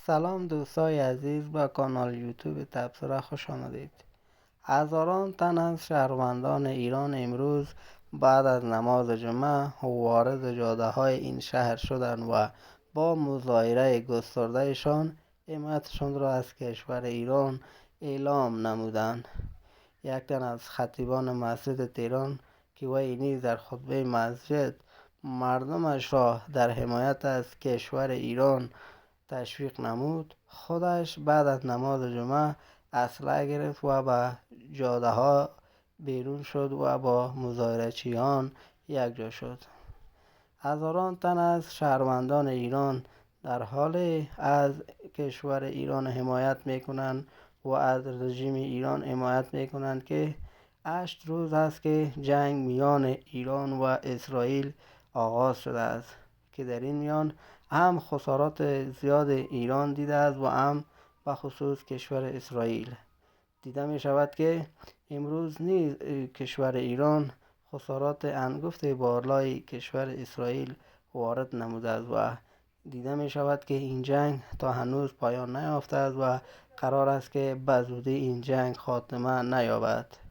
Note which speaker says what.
Speaker 1: سلام دوستای عزیز، به کانال یوتیوب تبصره خوش آمدید. هزاران تن از شهروندان ایران امروز بعد از نماز جمعه وارد جاده های این شهر شدند و با مظاهره گستردهشان حمایتشان را از کشور ایران اعلام نمودند. یک تن از خطیبان مسجد تهران که وی نیز در خطبه مسجد مردمش را در حمایت از کشور ایران تشویق نمود، خودش بعد از نماز جمعه اسلحه گرفت و به جاده ها بیرون شد و با مظاهره‌چیان یکجا شد. هزاران تن از شهروندان ایران در حال از کشور ایران حمایت میکنند و از رژیم ایران حمایت میکنند که 8 روز است که جنگ میان ایران و اسرائیل آغاز شده است که در این میان هم خسارات زیاد ایران دیده است و هم به خصوص کشور اسرائیل. دیده می شود که امروز نیز کشور ایران خسارات انگفت بالای کشور اسرائیل وارد نموده است و دیده می شود که این جنگ تا هنوز پایان نیافته است و قرار است که به زودی این جنگ خاتمه نیابد.